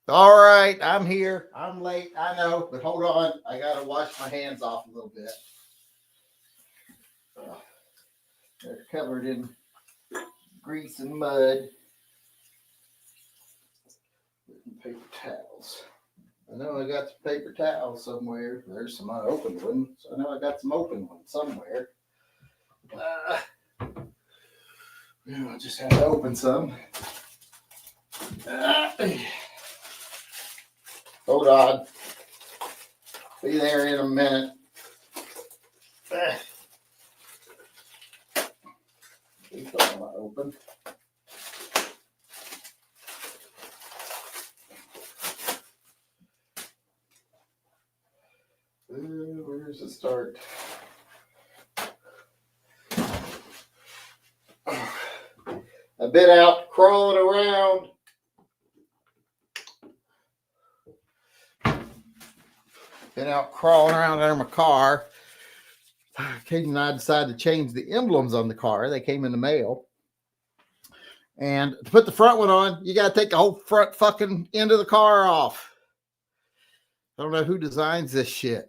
All right, I'm here. I'm late. I know, but hold on. I got to wash my hands off a little bit. They're covered in grease and mud. And paper towels. I know I got some paper towels somewhere. There's some unopened ones. I know I got some open ones somewhere. I just had to open some. Hold on. Be there in a minute. These are not open. Where's the start? I've been out crawling around. Been out crawling around under my car. Katie and I decided to change the emblems on the car. They came in the mail. And to put the front one on, you got to take the whole front fucking end of the car off. I don't know who designs this shit.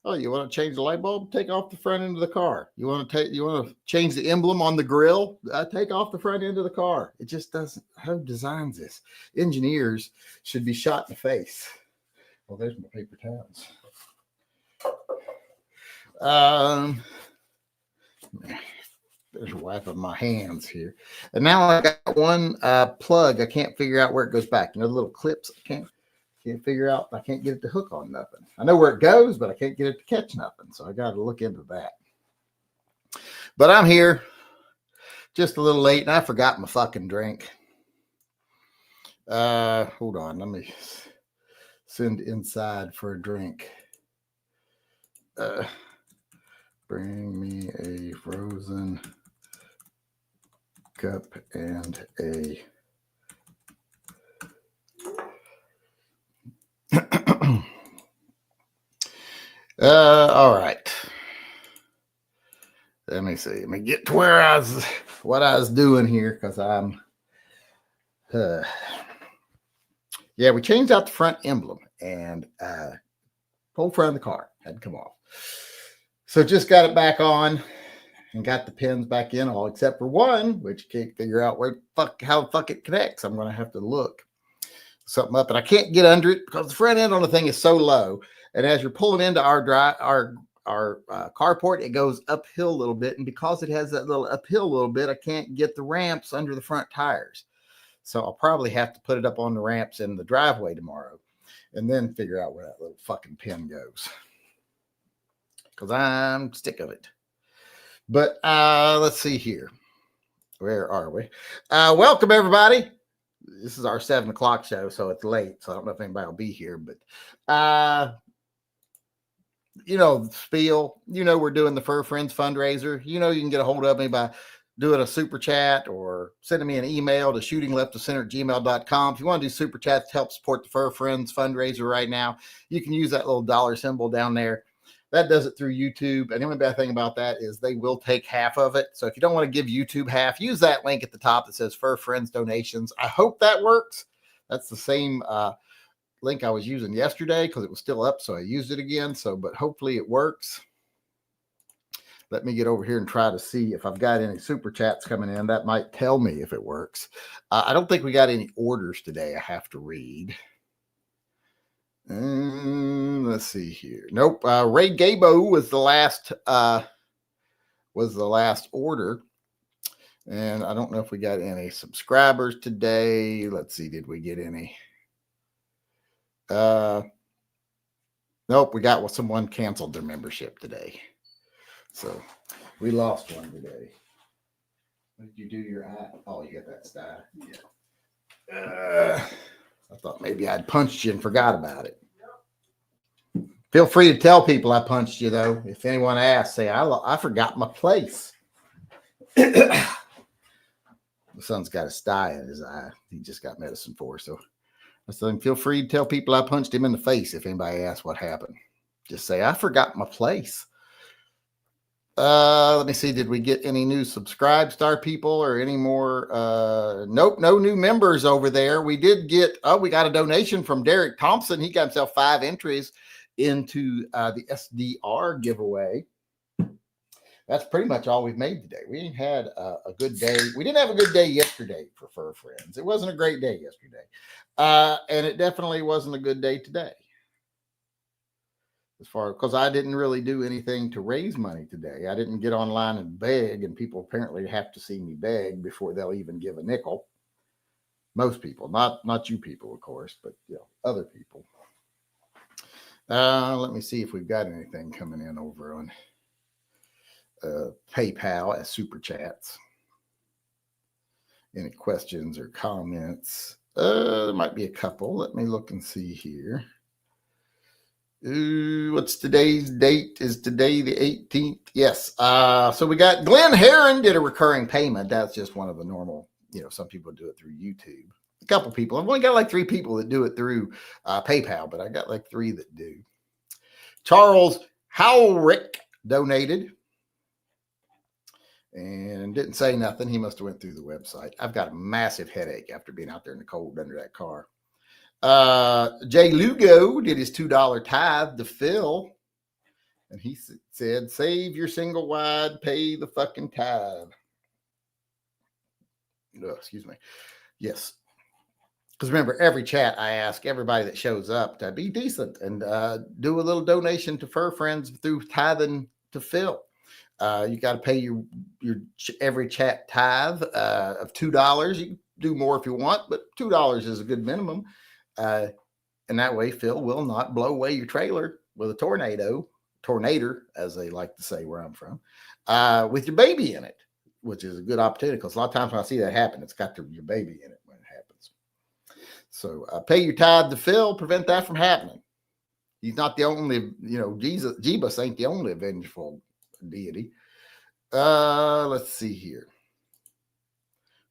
Oh, you want to change the light bulb? Take off the front end of the car. You want to change the emblem on the grill? Take off the front end of the car. It just doesn't. Who designs this? Engineers should be shot in the face. Well, there's my paper towels. There's a wipe of my hands here. And now I got one plug. I can't figure out where it goes back. You know, the little clips. I can't figure out. I can't get it to hook on nothing. I know where it goes, but I can't get it to catch nothing. So I got to look into that. But I'm here just a little late, and I forgot my fucking drink. Hold on. Let me send inside for a drink. Bring me a frozen cup and a all right. Let me see. Let me get to what I was doing here, because I'm yeah, we changed out the front emblem, and whole front of the car had to come off. So just got it back on and got the pins back in, all except for one, which can't figure out how the fuck it connects. I'm going to have to look something up, and I can't get under it because the front end on the thing is so low. And as you're pulling into our carport, it goes uphill a little bit. And because it has that little uphill a little bit, I can't get the ramps under the front tires. So I'll probably have to put it up on the ramps in the driveway tomorrow and then figure out where that little fucking pin goes, because I'm sick of it. But let's see here. Where are we? Welcome, everybody. This is our 7 o'clock show, so it's late. So I don't know if anybody will be here. But, you know, spiel. You know, we're doing the Fur Friends fundraiser. You know, you can get a hold of me by doing a super chat or sending me an email to shootingleftofcenter@gmail.com. If you want to do super chats to help support the Fur Friends fundraiser right now, you can use that little dollar symbol down there. That does it through YouTube. And the only bad thing about that is they will take half of it. So if you don't want to give YouTube half, use that link at the top that says Fur Friends Donations. I hope that works. That's the same link I was using yesterday because it was still up. So I used it again. But hopefully it works. Let me get over here and try to see if I've got any super chats coming in. That might tell me if it works. I don't think we got any orders today I have to read. Let's see here. Nope. Ray Gabo was the last order. And I don't know if we got any subscribers today. Let's see. Did we get any? Nope. We got someone canceled their membership today. So we lost one today. What did you do your eye? Oh, you got that style. Yeah. I thought maybe I'd punched you and forgot about it. Feel free to tell people I punched you, though. If anyone asks, say, I forgot my place. The son's got a sty in his eye. He just got medicine for. So I said, feel free to tell people I punched him in the face if anybody asks what happened. Just say, I forgot my place. Let me see. Did we get any new subscribe star people or any more? Nope, no new members over there. We did get, we got a donation from Derek Thompson. He got himself 5 entries into the SDR giveaway. That's pretty much all we've made today. We had a good day. We didn't have a good day yesterday for Fur Friends. It wasn't a great day yesterday. And it definitely wasn't a good day today. As far because I didn't really do anything to raise money today. I didn't get online and beg, and people apparently have to see me beg before they'll even give a nickel. Most people, not you people, of course, but other people. Let me see if we've got anything coming in over on PayPal as super chats. Any questions or comments? There might be a couple. Let me look and see here. What's today's date? Is today the 18th? Yes. So we got Glenn Heron did a recurring payment. That's just one of the normal, some people do it through YouTube. A couple people. I've only got like 3 people that do it through PayPal, but I got like 3 that do. Charles Howrick donated and didn't say nothing. He must have went through the website. I've got a massive headache after being out there in the cold under that car. Jay Lugo did his $2 tithe to Phil, and he said, "Save your single wide, pay the fucking tithe." Oh, excuse me. Yes, because remember, every chat I ask everybody that shows up to be decent and do a little donation to Fur Friends through tithing to Phil. You got to pay your every chat tithe of $2. You can do more if you want, but $2 is a good minimum. And that way, Phil will not blow away your trailer with a tornado, as they like to say where I'm from, with your baby in it, which is a good opportunity because a lot of times when I see that happen, it's got your baby in it when it happens. So pay your tithe to Phil, prevent that from happening. He's not the only, Jeebus ain't the only vengeful deity. Let's see here.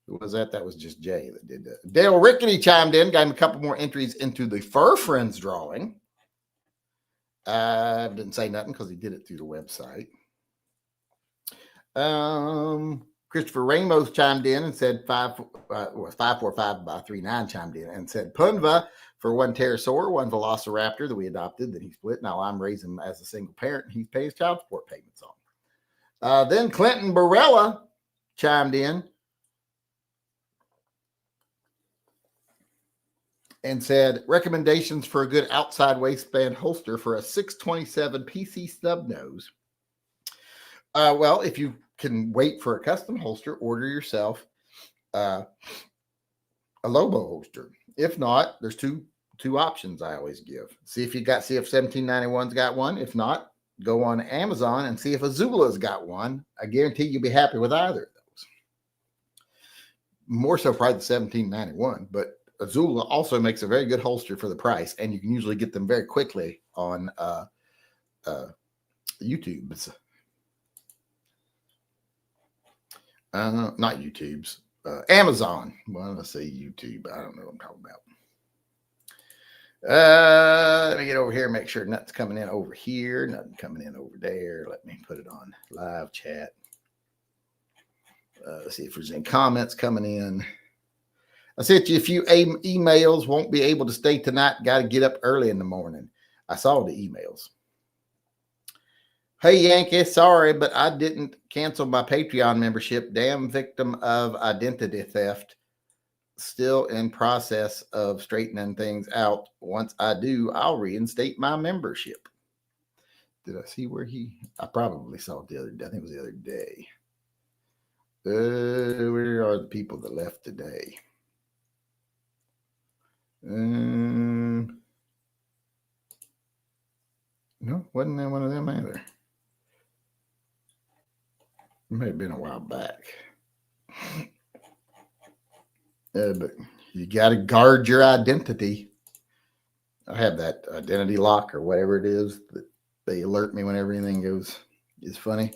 Who was that? That was just Jay that did that. Dale Rickety chimed in, got him a couple more entries into the Fur Friends drawing. Didn't say nothing because he did it through the website. Christopher Ramos chimed in and said 545 by 39 chimed in and said Punva for 1 pterosaur, 1 velociraptor that we adopted that he split. Now I'm raising him as a single parent and he pays child support payments on. Then Clinton Barella chimed in and said recommendations for a good outside waistband holster for a 627 PC snub nose. Well, if you can wait for a custom holster, order yourself a Lobo holster. If not, there's two options I always give. See if 1791's got one. If not, go on Amazon and see if Azula's got one. I guarantee you'll be happy with either of those. More so probably the 1791, but Azula also makes a very good holster for the price, and you can usually get them very quickly on YouTube. Not YouTube's, Amazon. Well, let's say YouTube. I don't know what I'm talking about. Let me get over here and make sure nothing's coming in over here, nothing coming in over there. Let me put it on live chat. Let's see if there's any comments coming in. I said to you, a few emails, won't be able to stay tonight. Got to get up early in the morning. I saw the emails. Hey, Yankee, sorry, but I didn't cancel my Patreon membership. Damn victim of identity theft. Still in process of straightening things out. Once I do, I'll reinstate my membership. Did I see where I probably saw it the other day. I think it was the other day. Where are the people that left today? No, wasn't that one of them either. It may have been a while back. But you got to guard your identity. I have that identity lock or whatever it is that they alert me whenever anything is funny.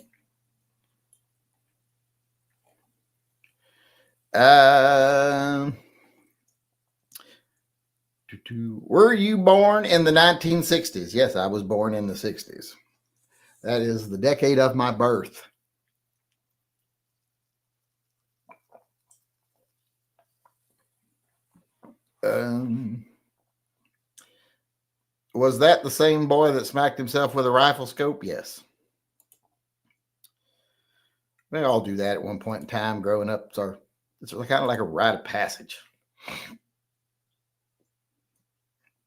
Were you born in the 1960s? Yes, I was born in the 60s. That is the decade of my birth. Was that the same boy that smacked himself with a rifle scope? Yes. They all do that at one point in time growing up. So it's kind of like a rite of passage.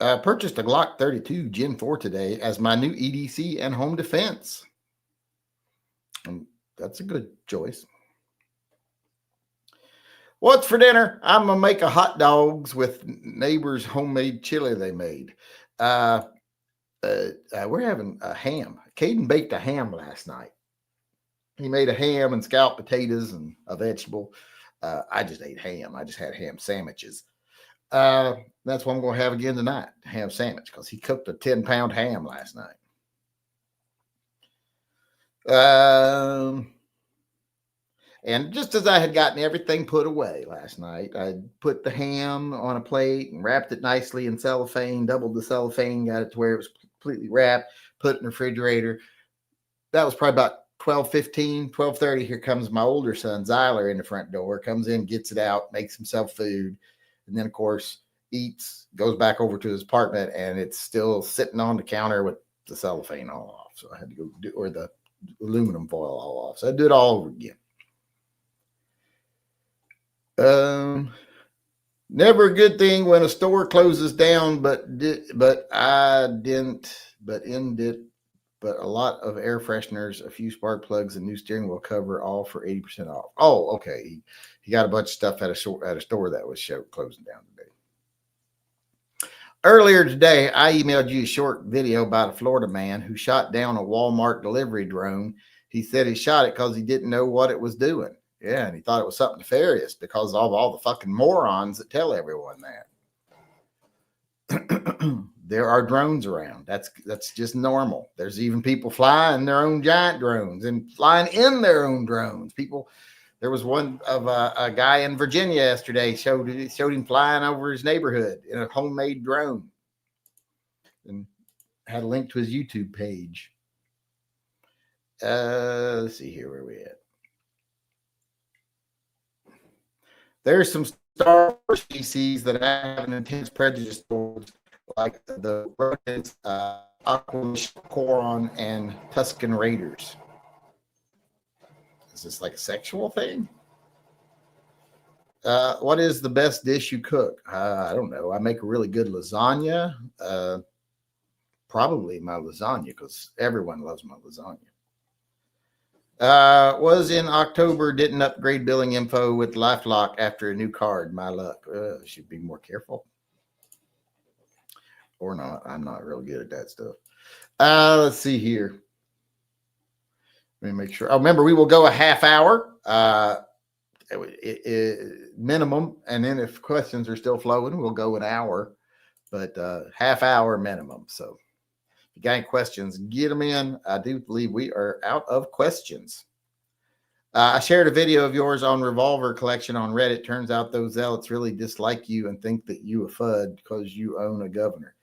I purchased a Glock 32 Gen 4 today as my new EDC and home defense. And that's a good choice. What's for dinner? I'm going to make a hot dogs with neighbor's homemade chili they made. We're having a ham. Caden baked a ham last night. He made a ham and scalloped potatoes and a vegetable. I just ate ham. I just had ham sandwiches. That's what I'm going to have again tonight, ham sandwich, because he cooked a 10-pound ham last night. And just as I had gotten everything put away last night, I put the ham on a plate and wrapped it nicely in cellophane, doubled the cellophane, got it to where it was completely wrapped, put it in the refrigerator. That was probably about 12:15, 12:30. Here comes my older son, Zyler, in the front door, comes in, gets it out, makes himself food. And then, of course, eats, goes back over to his apartment, and it's still sitting on the counter with the cellophane all off. So I had to go do, or the aluminum foil all off. So I do it all over again. Never a good thing when a store closes down, but a lot of air fresheners, a few spark plugs, and new steering wheel cover, all for 80% off. Oh, okay. He got a bunch of stuff at a store that was closing down today. Earlier today, I emailed you a short video about a Florida man who shot down a Walmart delivery drone. He said he shot it because he didn't know what it was doing. Yeah, and he thought it was something nefarious because of all the fucking morons that tell everyone that. There are drones around. That's just normal. There's even people flying their own giant drones and flying in their own drones. There was one of a guy in Virginia yesterday showed him flying over his neighborhood in a homemade drone, and had a link to his YouTube page. Let's see here where we at. There's some Star Wars species that I have an intense prejudice towards, like the rodents, Aqualish, Coron, and Tuscan Raiders. Is this like a sexual thing? What is the best dish you cook? I don't know. I make a really good lasagna. Probably my lasagna, because everyone loves my lasagna. Was in October, didn't upgrade billing info with LifeLock after a new card. My luck. Should be more careful. Or not. I'm not real good at that stuff. Let's see here. Let me make sure. Oh, remember, we will go a half hour minimum. And then if questions are still flowing, we'll go an hour. But half hour minimum. So if you got any questions, get them in. I do believe we are out of questions. I shared a video of yours on revolver collection on Reddit. Turns out those zealots really dislike you and think that you a FUD because you own a governor.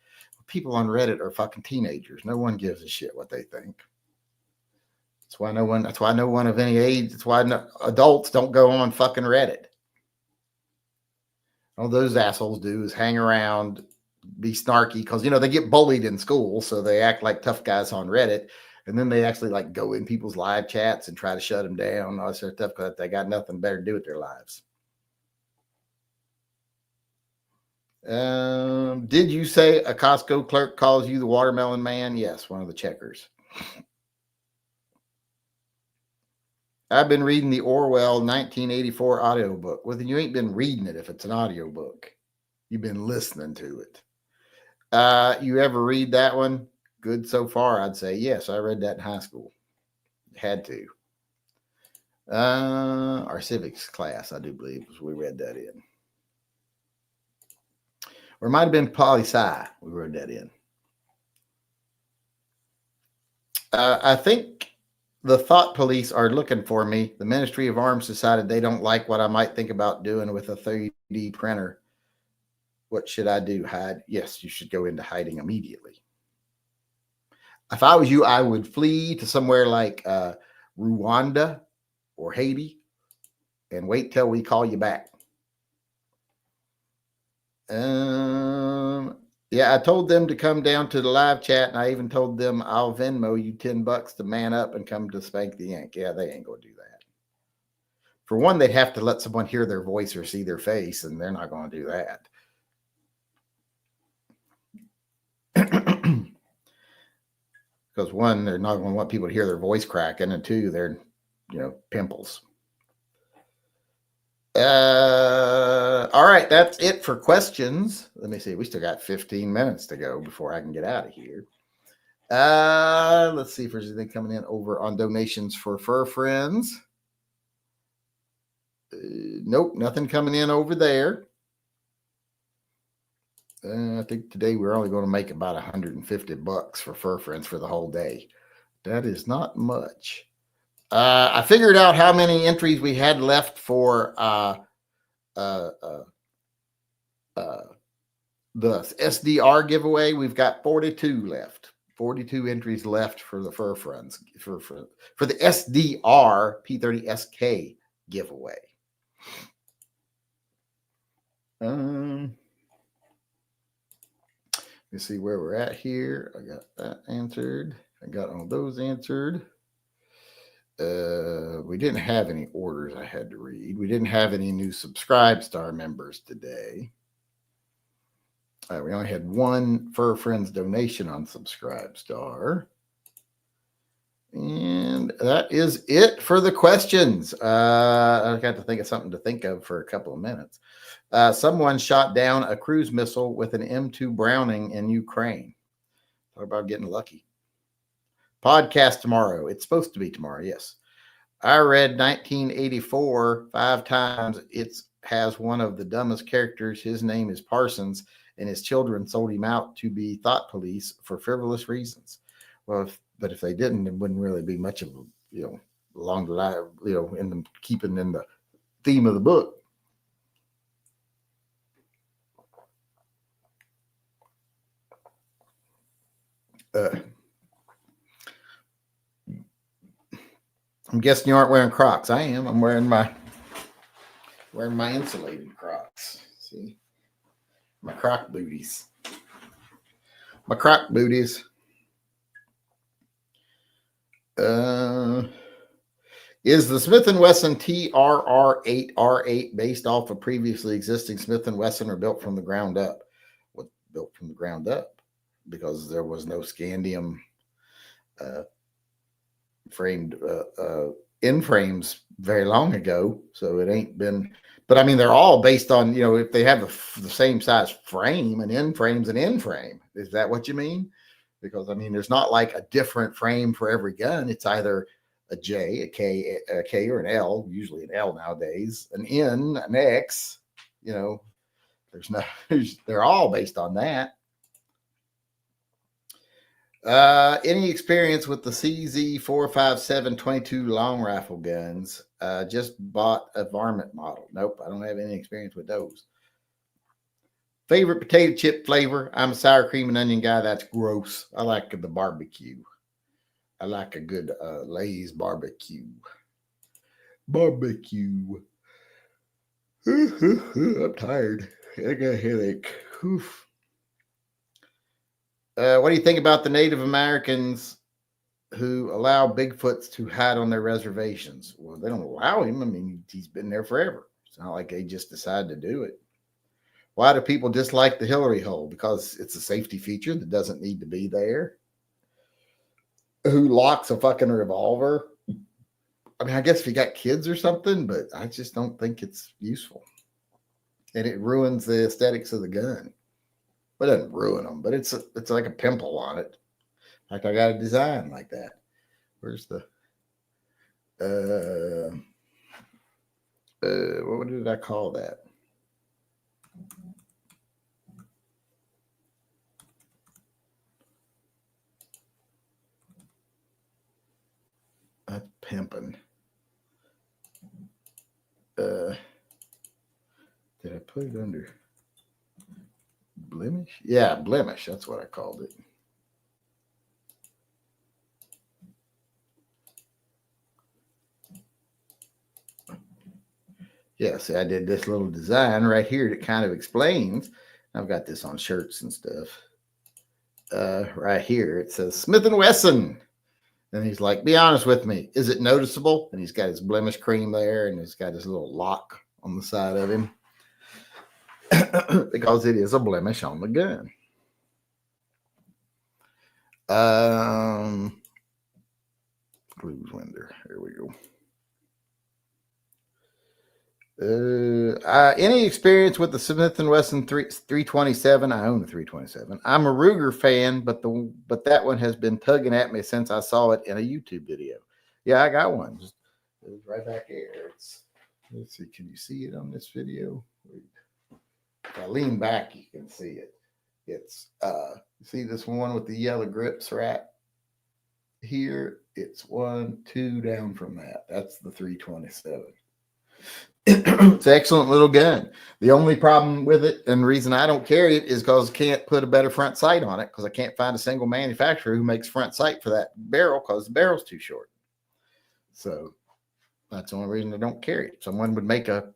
People on Reddit are fucking teenagers. No one gives a shit what they think. That's why no one of any age. That's why adults don't go on fucking Reddit. All those assholes do is hang around, be snarky, because they get bullied in school, so they act like tough guys on Reddit, and then they actually like go in people's live chats and try to shut them down, all that sort of stuff, because they got nothing better to do with their lives. Did you say a Costco clerk calls you the watermelon man? Yes, one of the checkers. I've been reading the Orwell 1984 audiobook. Well, then you ain't been reading it if it's an audiobook. You've been listening to it. You ever read that one? Good so far, I'd say. Yes, I read that in high school. Had to. Our civics class, I do believe, we read that in. Or it might have been poli-sci. We read that in. I think the thought police are looking for me. The Ministry of Arms decided they don't like what I might think about doing with a 3D printer. What should I do? Hide? Yes, you should go into hiding immediately. If I was you, I would flee to somewhere like Rwanda or Haiti and wait till we call you back. Yeah, I told them to come down to the live chat, and I even told them I'll Venmo you $10 to man up and come to spank the yank. Yeah, they ain't gonna do that. For one, they'd have to let someone hear their voice or see their face, and they're not gonna do that. Because one, they're not gonna want people to hear their voice cracking, and two, they're pimples. All right, that's it for questions. Let me see. We still got 15 minutes to go before I can get out of here. Let's see if there's anything coming in over on donations for Fur Friends. Nope, nothing coming in over there. I think today we're only going to make about $150 for Fur Friends for the whole day. That is not much. I figured out how many entries we had left for the SDR giveaway. We've got 42 left. 42 entries left for the Fur Friends for the SDR P30SK giveaway. Let's see where we're at here. I got that answered. I got all those answered. We didn't have any orders I had to read. We didn't have any new Subscribe Star members today. We only had one Fur Friends donation on Subscribe Star. And that is it for the questions. I got to think of something to think of for a couple of minutes. Someone shot down a cruise missile with an M2 Browning in Ukraine. Talk about getting lucky. Podcast tomorrow. It's supposed to be tomorrow, yes. I read 1984 5 times. It has one of the dumbest characters. His name is Parsons, and his children sold him out to be thought police for frivolous reasons. Well, but if they didn't, it wouldn't really be much of a, along the line, in the keeping in the theme of the book. I'm guessing you aren't wearing Crocs. I am. I'm wearing my insulated Crocs. See, my Croc booties. My Croc booties. Is the Smith & Wesson TRR8R8 based off a previously existing Smith & Wesson or built from the ground up? What built from the ground up? Because there was no scandium framed end frames very long ago, so it ain't been. But I mean, they're all based on if they have the same size frame, an end frame's an end frame. Is that what you mean? Because I mean, there's not like a different frame for every gun. It's either a J, a K, or an L. Usually an L nowadays. An N, an X. There's no. They're all based on that. Any experience with the CZ457 22 long rifle guns? Just bought a varmint model. Nope, I don't have any experience with those. Favorite potato chip flavor? I'm a sour cream and onion guy. That's gross. I like the barbecue. I like a good Lay's barbecue. Barbecue. I'm tired. I got a headache. Oof. What do you think about the Native Americans who allow Bigfoots to hide on their reservations? Well, they don't allow him. I mean, he's been there forever. It's not like they just decided to do it. Why do people dislike the Hillary hole? Because it's a safety feature that doesn't need to be there. Who locks a fucking revolver? I mean, I guess if you got kids or something, but I just don't think it's useful. And it ruins the aesthetics of the gun. But it doesn't ruin them, but it's like a pimple on it. Like I got a design like that. Where's the what did I call that? That's pimping. Did I put it under blemish? Yeah, blemish. That's what I called it. Yeah, see, I did this little design right here that kind of explains. I've got this on shirts and stuff. Right here, it says Smith and Wesson. And he's like, be honest with me. Is it noticeable? And he's got his blemish cream there, and he's got his little lock on the side of him because it is a blemish on the gun. Clues window. Here we go. Any experience with the Smith and Wesson 327? I own the 327. I'm a Ruger fan, but that one has been tugging at me since I saw it in a YouTube video. Yeah, I got one. It's right back here. Let's see. Can you see it on this video? If I lean back, you can see it. It's see this one with the yellow grips right here? It's 1, 2 down from that. That's the 327. It's an excellent little gun. The only problem with it, and the reason I don't carry it, is because I can't put a better front sight on it, because I can't find a single manufacturer who makes front sight for that barrel, because the barrel's too short. So that's the only reason I don't carry it. If someone would make a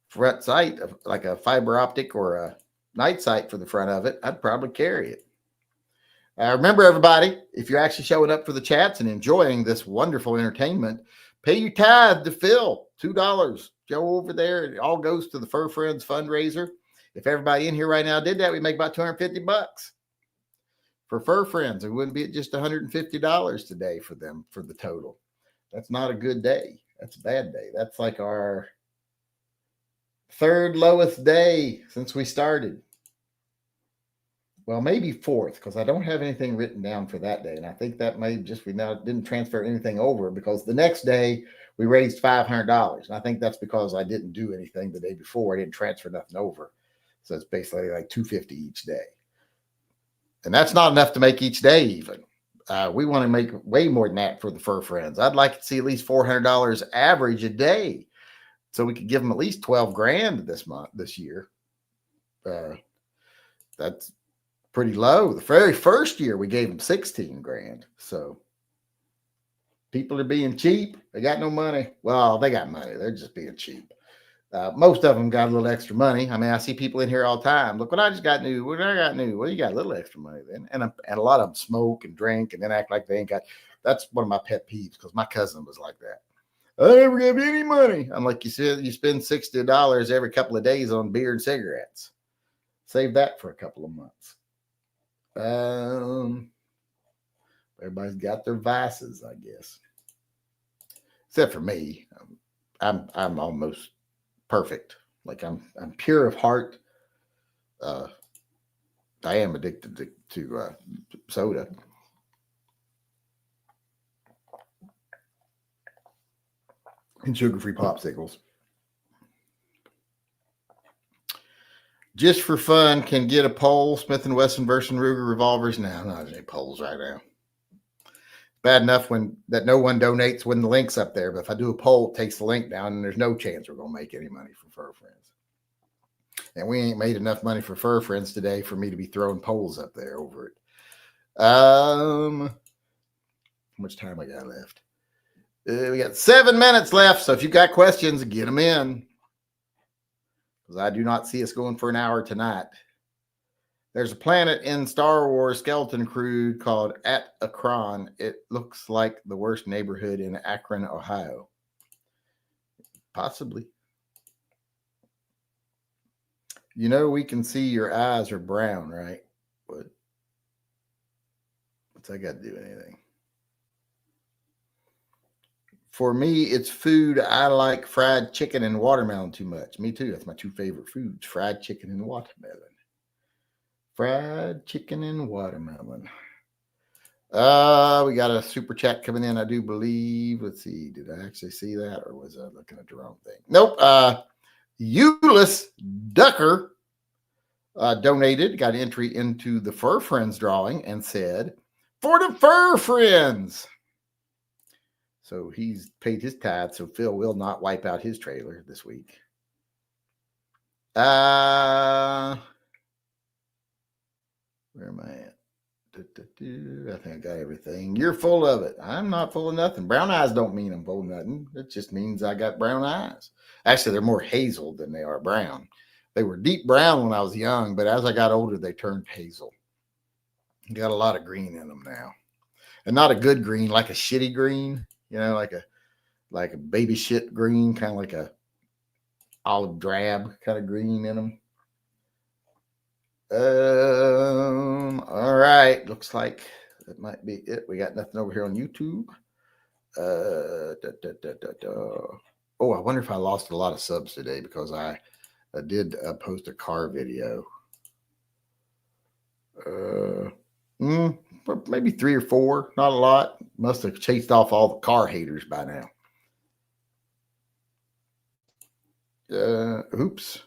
front sight, like a fiber optic or a night sight for the front of it, I'd probably carry it. Remember, everybody, if you're actually showing up for the chats and enjoying this wonderful entertainment, pay your tithe to Phil, $2. Go over there. It all goes to the Fur Friends fundraiser. If everybody in here right now did that, we'd make about $250 for Fur Friends. It wouldn't be at just $150 today for them for the total. That's not a good day. That's a bad day. That's like our third lowest day since we started. Well, maybe fourth, because I don't have anything written down for that day. And I think that may just, we now didn't transfer anything over, because the next day we raised $500. And I think that's because I didn't do anything the day before. I didn't transfer nothing over. So it's basically like $250 each day. And that's not enough to make each day even. We want to make way more than that for the Fur Friends. I'd like to see at least $400 average a day, so we could give them at least 12 grand this year. That's pretty low. The very first year we gave them 16 grand. So people are being cheap. They got no money. Well, they got money. They're just being cheap. Most of them got a little extra money. I mean, I see people in here all the time. Look what I just got new. What I got new? Well, you got a little extra money then. And a lot of them smoke and drink and then act like they ain't got. That's one of my pet peeves, because my cousin was like that. I never gave you any money. I'm like, you said you spend $60 every couple of days on beer and cigarettes. Save that for a couple of months. Everybody's got their vices, I guess, except for me. I'm almost perfect. Like I'm pure of heart. I am addicted to soda. And sugar-free popsicles. Just for fun, can get a poll. Smith & Wesson versus Ruger revolvers. No, I'm not any polls right now. Bad enough that no one donates when the link's up there. But if I do a poll, it takes the link down, and there's no chance we're going to make any money from Fur Friends. And we ain't made enough money for Fur Friends today for me to be throwing polls up there over it. How much time I got left? We got 7 minutes left. So if you got questions, get them in, because I do not see us going for an hour tonight. There's a planet in Star Wars Skeleton Crew called Akron. It looks like the worst neighborhood in Akron, Ohio. Possibly. You know, we can see your eyes are brown, right? What's that got to do with anything? For me, it's food. I like fried chicken and watermelon too much. Me too. That's my 2 favorite foods: fried chicken and watermelon. Fried chicken and watermelon. We got a super chat coming in, I do believe. Let's see. Did I actually see that, or was I looking at the wrong thing? Nope. Euless Ducker donated, got entry into the Fur Friends drawing, and said, for the Fur Friends. So he's paid his tithe, so Phil will not wipe out his trailer this week. Where am I at? I think I got everything. You're full of it. I'm not full of nothing. Brown eyes don't mean I'm full of nothing. It just means I got brown eyes. Actually, they're more hazel than they are brown. They were deep brown when I was young, but as I got older, they turned hazel. Got a lot of green in them now, and not a good green, like a shitty green. You know, like a baby shit green, kind of like a olive drab kind of green in them. All right. Looks like that might be it. We got nothing over here on YouTube. Oh, I wonder if I lost a lot of subs today because I did post a car video. Maybe 3 or 4, not a lot. Must have chased off all the car haters by now. Oops.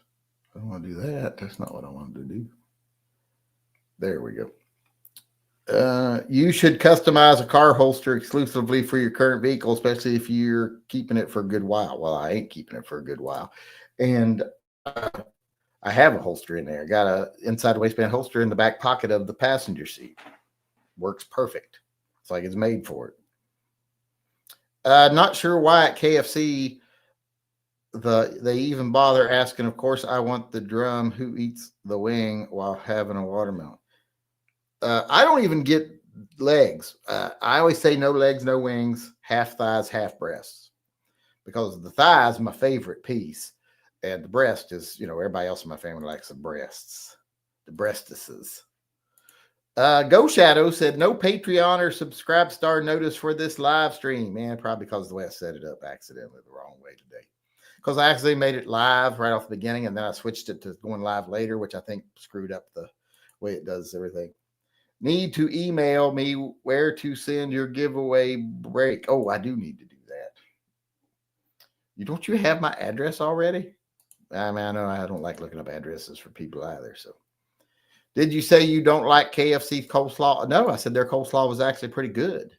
I don't want to do that. That's not what I wanted to do. There we go. You should customize a car holster exclusively for your current vehicle, especially if you're keeping it for a good while. Well, I ain't keeping it for a good while. And I have a holster in there. I got a inside waistband holster in the back pocket of the passenger seat. Works perfect. It's like it's made for it. Not sure why at KFC they even bother asking. Of course, I want the drum. Who eats the wing while having a watermelon? I don't even get legs. I always say no legs, no wings, half thighs, half breasts, because the thigh is my favorite piece, and the breast is, everybody else in my family likes the breasts, the breastises. Go Shadow said no Patreon or subscribe star notice for this live stream. Man, probably because of the way I set it up accidentally the wrong way today. Because I actually made it live right off the beginning, and then I switched it to going live later, which I think screwed up the way it does everything. Need to email me where to send your giveaway break. Oh, I do need to do that. Don't you have my address already? I mean, I know I don't like looking up addresses for people either. So, did you say you don't like KFC coleslaw? No, I said their coleslaw was actually pretty good.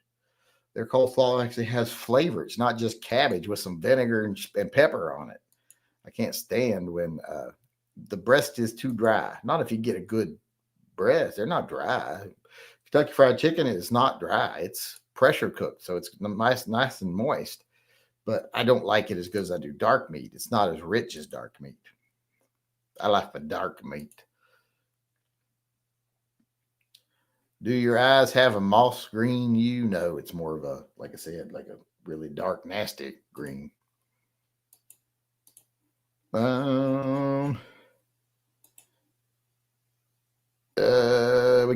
Their coleslaw actually has flavor. It's not just cabbage with some vinegar and pepper on it. I can't stand when the breast is too dry. Not if you get a good breast. They're not dry. Kentucky Fried Chicken is not dry. It's pressure cooked, so it's nice and moist. But I don't like it as good as I do dark meat. It's not as rich as dark meat. I like the dark meat. Do your eyes have a moss green hue? No, it's more of a, like I said, like a really dark, nasty green. We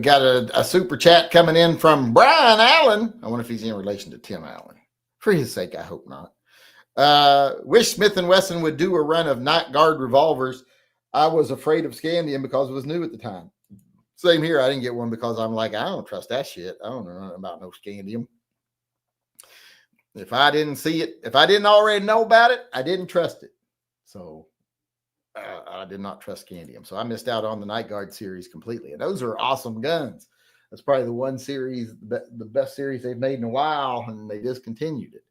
got a super chat coming in from Brian Allen. I wonder if he's in relation to Tim Allen. For his sake, I hope not. Wish Smith & Wesson would do a run of Night Guard revolvers. I was afraid of Scandium because it was new at the time. Same here. I didn't get one because I'm like, I don't trust that shit. I don't know nothing about no Scandium. If I didn't see it, if I didn't already know about it, I didn't trust it. So I did not trust Scandium. So I missed out on the Night Guard series completely. And those are awesome guns. That's probably the one series, the best series they've made in a while, and they discontinued it.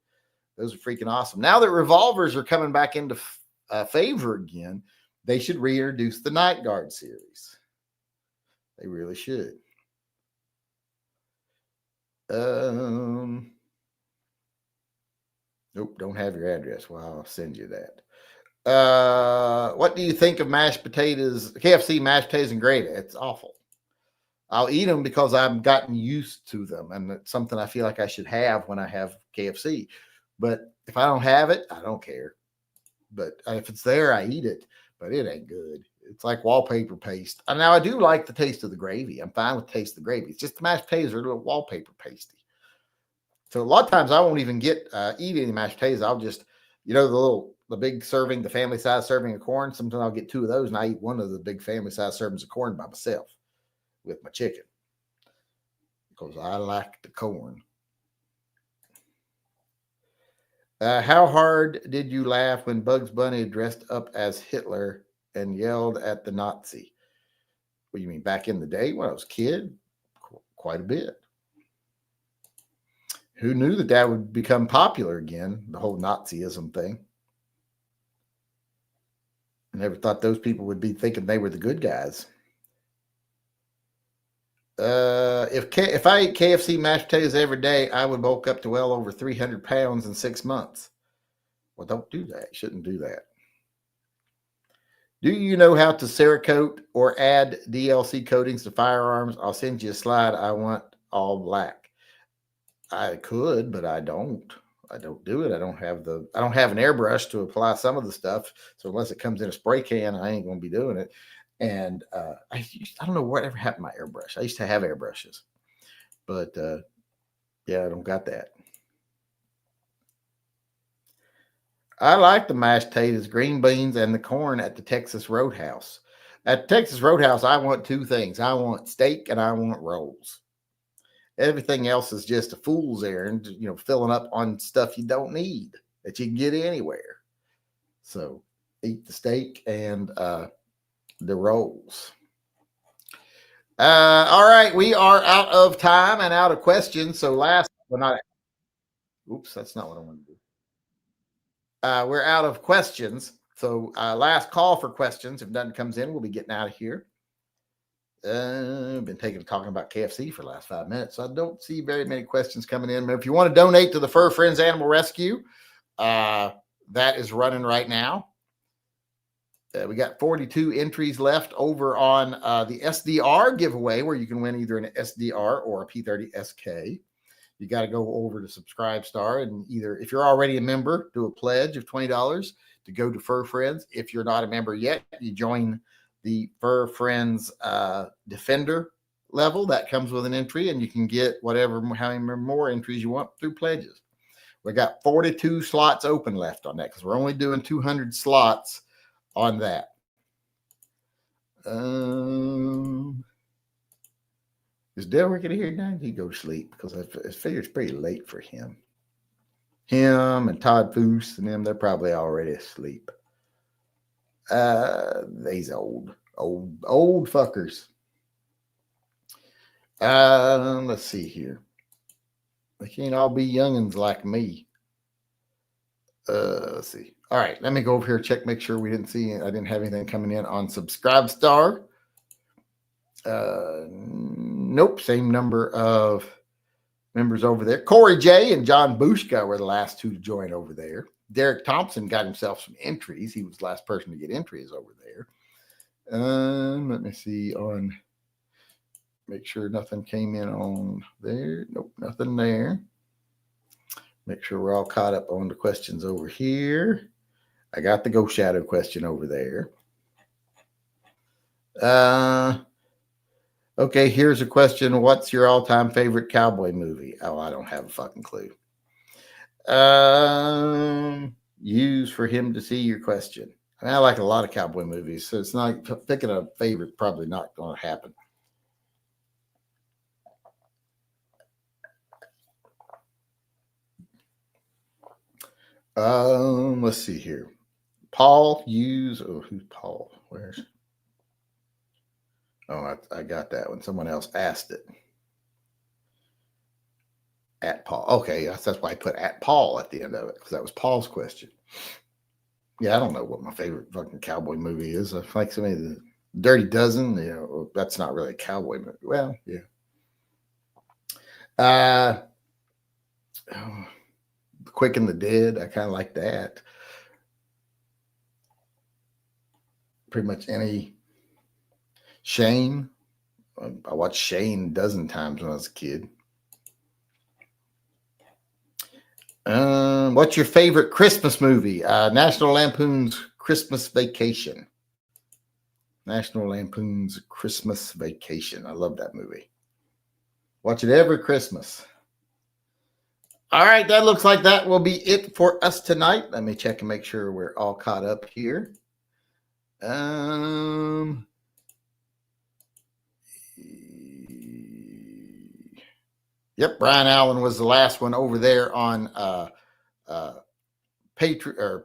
Those are freaking awesome. Now that revolvers are coming back into favor again, they should reintroduce the Night Guard series. They really should. Nope, don't have your address. Well, I'll send you that. What do you think of mashed potatoes, KFC mashed potatoes and gravy? It's awful. I'll eat them because I've gotten used to them, and it's something I feel like I should have when I have KFC. But if I don't have it, I don't care. But if it's there, I eat it. But it ain't good. It's like wallpaper paste. And now I do like the taste of the gravy. I'm fine with the taste of the gravy. It's just the mashed potatoes are a little wallpaper pasty. So a lot of times I won't even eat any mashed potatoes. I'll just, the big serving, the family size serving of corn. Sometimes I'll get 2 of those and I eat one of the big family size servings of corn by myself with my chicken because I like the corn. How hard did you laugh when Bugs Bunny dressed up as Hitler and yelled at the Nazi? What do you mean, back in the day when I was a kid? Quite a bit. Who knew that would become popular again, the whole Nazism thing? I never thought those people would be thinking they were the good guys. If I ate KFC mashed potatoes every day, I would bulk up to well over 300 pounds in 6 months. Well, don't do that. You shouldn't do that. Do you know how to Cerakote or add DLC coatings to firearms? I'll send you a slide. I want all black. I could, but I don't. I don't do it. I don't have an airbrush to apply some of the stuff. So unless it comes in a spray can, I ain't gonna be doing it. And I don't know whatever happened to my airbrush. I used to have airbrushes, but yeah, I don't got that. I like the mashed potatoes, green beans, and the corn at the Texas Roadhouse. At Texas Roadhouse, I want two things. I want steak and I want rolls. Everything else is just a fool's errand, filling up on stuff you don't need that you can get anywhere. So eat the steak and the rolls. All right, we are out of time and out of questions. So oops, that's not what I want to do. We're out of questions. So last call for questions. If none comes in, we'll be getting out of here. I've been talking about KFC for the last 5 minutes. So I don't see very many questions coming in. But if you want to donate to the Fur Friends Animal Rescue, that is running right now. We got 42 entries left over on the SDR giveaway, where you can win either an SDR or a P30SK. You got to go over to Subscribe and either, if you're already a member, do a pledge of $20 to go to Fur Friends. If you're not a member yet, you join the Fur Friends Defender level. That comes with an entry, and you can get how many more entries you want through pledges. We got 42 slots open left on that because we're only doing 200 slots on that. Is Dale working here now? He go sleep because I figure it's pretty late for him. Him and Todd Foose and them, they're probably already asleep. These old fuckers. Let's see here. They can't all be youngins like me. Let's see. All right, let me go over here, make sure I didn't have anything coming in on Subscribe. Nope, same number of members over there. Corey J and John Bushka were the last two to join over there. Derek Thompson got himself some entries. He was the last person to get entries over there. Let me see make sure nothing came in on there. Nope, nothing there. Make sure we're all caught up on the questions over here. I got the Ghost Shadow question over there. Okay, here's a question. What's your all-time favorite cowboy movie? Oh, I don't have a fucking clue. Use for him to see your question. I like a lot of cowboy movies, so it's not picking a favorite, probably not going to happen. Let's see here. Paul Hughes. Oh, who's Paul? Where's? Oh, I got that one. Someone else asked it. At Paul. Okay, that's why I put at Paul at the end of it, because that was Paul's question. Yeah, I don't know what my favorite fucking cowboy movie is. I like somebody the Dirty Dozen. That's not really a cowboy movie. Well, yeah. Quick and the Dead. I kind of like that. Pretty much any Shane. I watched Shane a dozen times when I was a kid. What's your favorite Christmas movie? National Lampoon's Christmas Vacation. National Lampoon's Christmas Vacation. I love that movie. Watch it every Christmas. All right, that looks like that will be it for us tonight. Let me check and make sure we're all caught up here. Yep, Brian Allen was the last one over there on PayPal.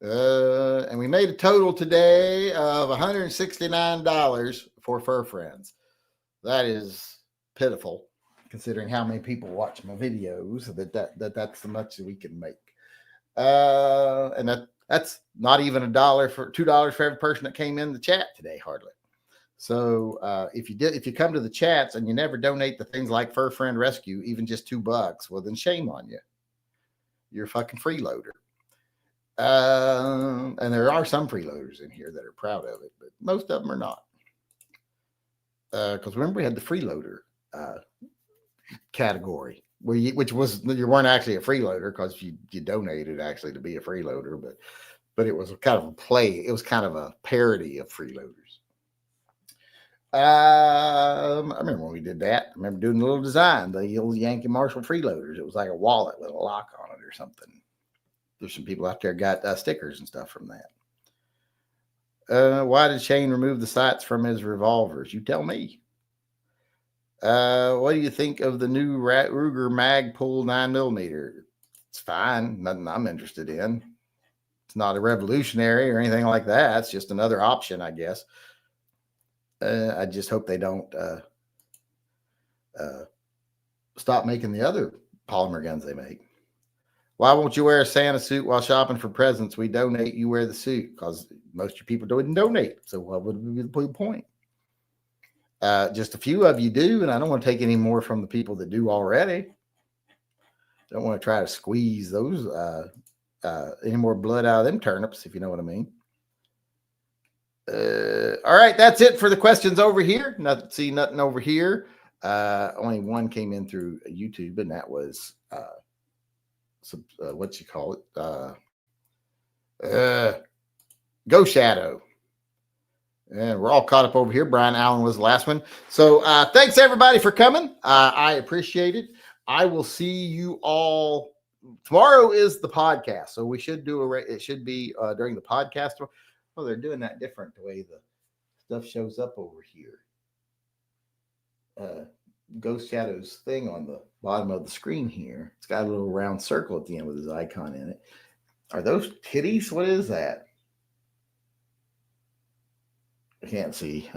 And we made a total today of $169 for Fur Friends. That is pitiful, considering how many people watch my videos. That's the much that we can make. And that's not even $2 for every person that came in the chat today, hardly. So if you come to the chats and you never donate to things like Fur Friend Rescue, even just $2, well, then shame on you. You're a fucking freeloader. And there are some freeloaders in here that are proud of it, but most of them are not. Because remember, we had the freeloader category, which was, you weren't actually a freeloader because you donated actually to be a freeloader, but it was kind of a play. It was kind of a parody of freeloaders. I remember when we did that. I remember doing the little design, the old Yankee Marshall freeloaders. It was like a wallet with a lock on it or something. There's some people out there got stickers and stuff from that. Why did Shane remove the sights from his revolvers? You tell me. What do you think of the new Ruger Magpul 9mm? It's fine. Nothing I'm interested in. It's not a revolutionary or anything like that. It's just another option, I guess. I just hope they don't stop making the other polymer guns they make. Why won't you wear a Santa suit while shopping for presents? We donate, you wear the suit, because most of your people don't donate. So what would be the point? Just a few of you do, and I don't want to take any more from the people that do already. Don't want to try to squeeze those any more blood out of them turnips, if you know what I mean. All right, that's it for the questions over here. Nothing over here. Only one came in through YouTube, and that was what you call it? Go Shadow. And we're all caught up over here. Brian Allen was the last one. So thanks everybody for coming. I appreciate it. I will see you all tomorrow. Is the podcast, so we should do it should be during the podcast. Oh, they're doing that different, the way the stuff shows up over here. Ghost Shadow's thing on the bottom of the screen here. It's got a little round circle at the end with his icon in it. Are those titties? What is that? I can't see.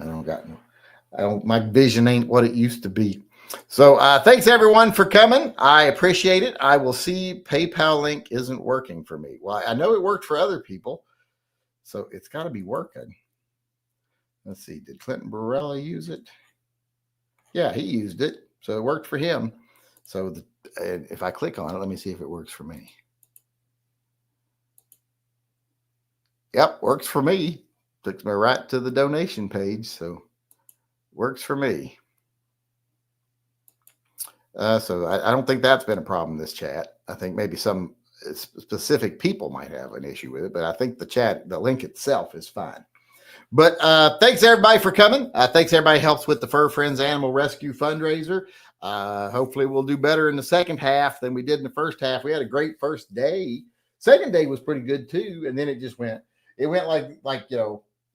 My vision ain't what it used to be. So thanks everyone for coming. I appreciate it. I will see. PayPal link isn't working for me. Well, I know it worked for other people, so it's got to be working. Let's see. Did Clinton Barella use it? Yeah, he used it, so it worked for him. So if I click on it, let me see if it works for me. Yep, works for me. Takes me right to the donation page, so works for me. So I don't think that's been a problem in this chat. I think maybe some specific people might have an issue with it, but I think the link itself is fine. But thanks everybody for coming. Thanks everybody helps with the Fur Friends Animal Rescue fundraiser. Hopefully we'll do better in the second half than we did in the first half. We had a great first day. Second day was pretty good too, and then it went like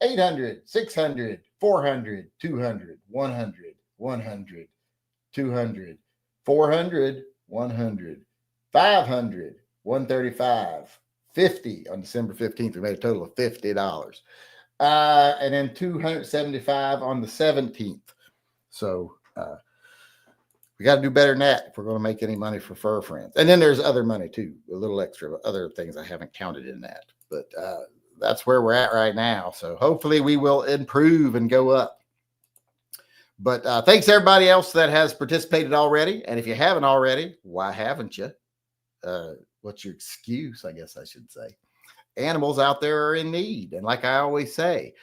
800, 600, 400, 200, 100, 100, 200, 400, 100, 500, 135, 50 on December 15th. We made a total of $50. And then 275 on the 17th. So we got to do better than that if we're going to make any money for Fur Friends. And then there's other money too, a little extra, other things I haven't counted in that. But that's where we're at right now. So hopefully we will improve and go up. But thanks everybody else that has participated already. And if you haven't already, why haven't you? What's your excuse, I guess I should say. Animals out there are in need. And like I always say,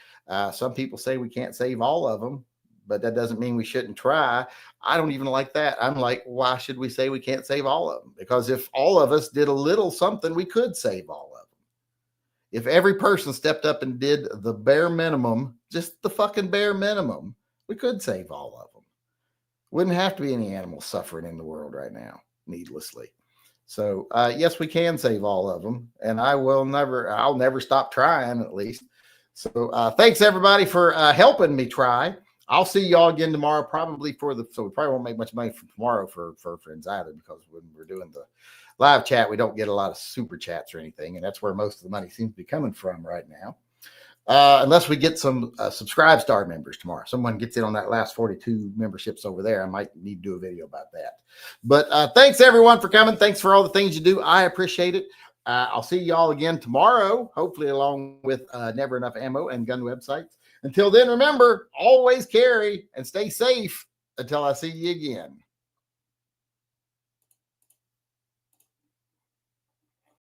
some people say we can't save all of them, but that doesn't mean we shouldn't try. I don't even like that. I'm like, why should we say we can't save all of them? Because if all of us did a little something, we could save all of them. If every person stepped up and did the bare minimum, just the fucking bare minimum, we could save all of them. Wouldn't have to be any animals suffering in the world right now, needlessly. So yes, we can save all of them, and I'll never stop trying, at least. So thanks everybody for helping me try. I'll see y'all again tomorrow, probably so we probably won't make much money from tomorrow for Friends either, because when we're doing the live chat, we don't get a lot of super chats or anything, and that's where most of the money seems to be coming from right now. Unless we get some Subscribe Star members tomorrow. Someone gets in on that last 42 memberships over there. I might need to do a video about that. But thanks everyone for coming. Thanks for all the things you do. I appreciate it. I'll see y'all again tomorrow, hopefully along with Never Enough Ammo and gun websites. Until then, remember, always carry and stay safe until I see you again.